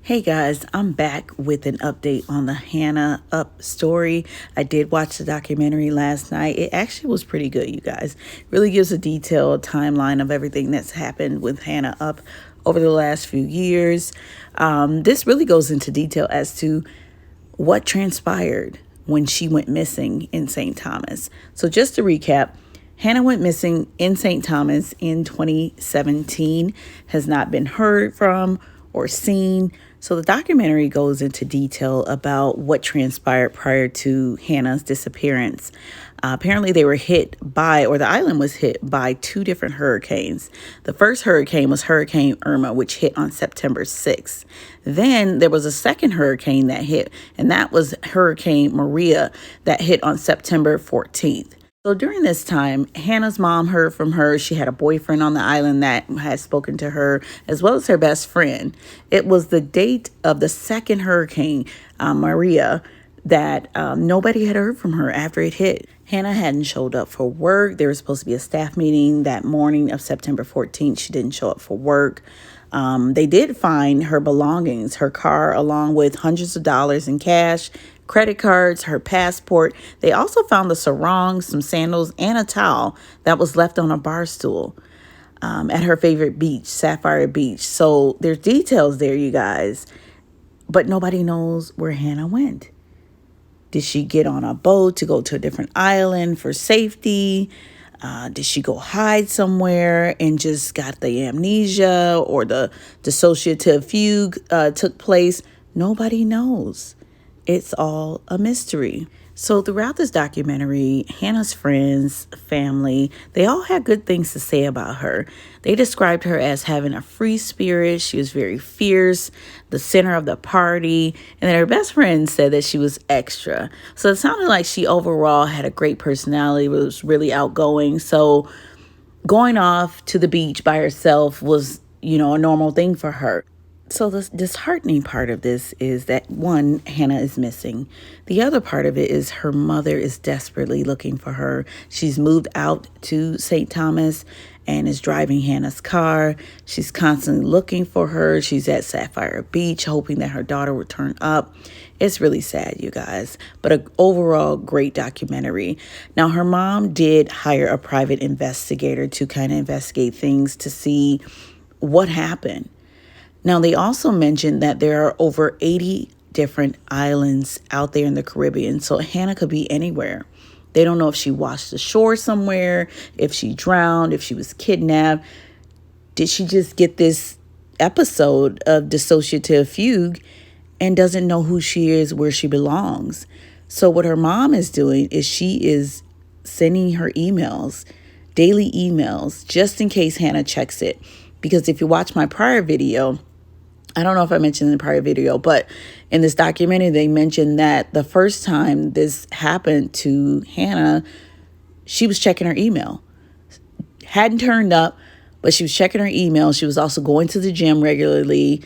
Hey guys, I'm back with an update on the Hannah Up story. I did watch the documentary last night. It actually was pretty good, you guys. Really gives a detailed timeline of everything that's happened with Hannah Up over the last few years. This really goes into detail as to what transpired when she went missing in St. Thomas. So just to recap, Hannah went missing in St. Thomas in 2017, has not been heard from or seen. So the documentary goes into detail about what transpired prior to Hannah's disappearance. Apparently they were hit by, or the island was hit by, two different hurricanes. The first hurricane was Hurricane Irma, which hit on September 6th. Then there was a second hurricane that hit, and that was Hurricane Maria that hit on September 14th. So during this time, Hannah's mom heard from her. She had a boyfriend on the island that had spoken to her, as well as her best friend. It was the date of the second hurricane, Maria, that nobody had heard from her after it hit. Hannah hadn't showed up for work. There was supposed to be a staff meeting that morning of September 14th. She didn't show up for work. They did find her belongings, her car, along with hundreds of dollars in cash, credit cards, her passport. They also found the sarong, some sandals, and a towel that was left on a bar stool at her favorite beach, Sapphire Beach. So there's details there, you guys, but nobody knows where Hannah went. Did she get on a boat to go to a different island for safety? Did she go hide somewhere and just got the amnesia, or the dissociative fugue took place? Nobody knows. It's all a mystery. So throughout this documentary, Hannah's friends, family, they all had good things to say about her. They described her as having a free spirit. She was very fierce, the center of the party. And then her best friend said that she was extra. So it sounded like she overall had a great personality, was really outgoing. So going off to the beach by herself was, a normal thing for her. So the disheartening part of this is that, one, Hannah is missing. The other part of it is her mother is desperately looking for her. She's moved out to St. Thomas and is driving Hannah's car. She's constantly looking for her. She's at Sapphire Beach, hoping that her daughter will turn up. It's really sad, you guys, but an overall great documentary. Now, her mom did hire a private investigator to kind of investigate things to see what happened. Now, they also mentioned that there are over 80 different islands out there in the Caribbean, so Hannah could be anywhere. They don't know if she washed ashore somewhere, if she drowned, if she was kidnapped. Did she just get this episode of dissociative fugue and doesn't know who she is, where she belongs? So what her mom is doing is she is sending her emails, daily emails, just in case Hannah checks it. Because if you watch my prior video, I don't know if I mentioned in the prior video, but in this documentary, they mentioned that the first time this happened to Hannah, she was checking her email. Hadn't turned up, but she was checking her email. She was also going to the gym regularly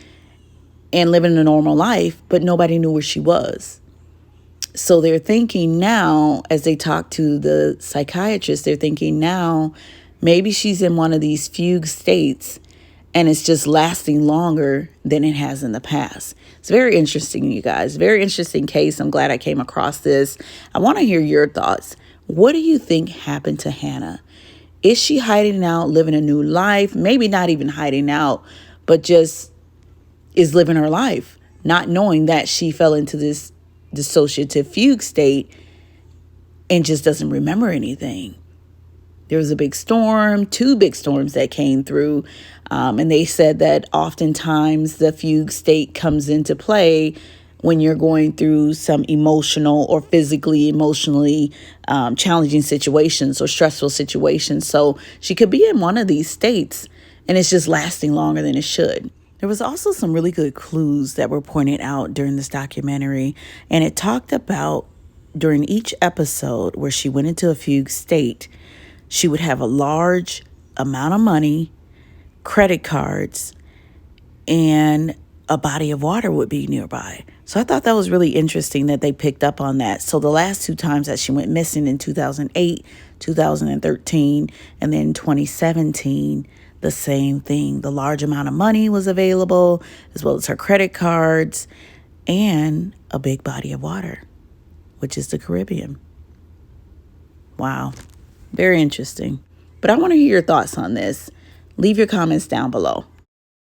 and living a normal life, but nobody knew where she was. So they're thinking now, as they talk to the psychiatrist, they're thinking now maybe she's in one of these fugue states and it's just lasting longer than it has in the past. It's very interesting, you guys. Very interesting case. I'm glad I came across this. I want to hear your thoughts. What do you think happened to Hannah? Is she hiding out, living a new life? Maybe not even hiding out, but just is living her life, not knowing that she fell into this dissociative fugue state and just doesn't remember anything. There was a big storm, two big storms that came through. And they said that oftentimes the fugue state comes into play when you're going through some emotional or emotionally challenging situations or stressful situations. So she could be in one of these states and it's just lasting longer than it should. There was also some really good clues that were pointed out during this documentary. And it talked about during each episode where she went into a fugue state, she would have a large amount of money, credit cards, and a body of water would be nearby. So I thought that was really interesting that they picked up on that. So the last two times that she went missing in 2008, 2013, and then 2017, the same thing. The large amount of money was available, as well as her credit cards, and a big body of water, which is the Caribbean. Wow. Very interesting. But I want to hear your thoughts on this. Leave your comments down below.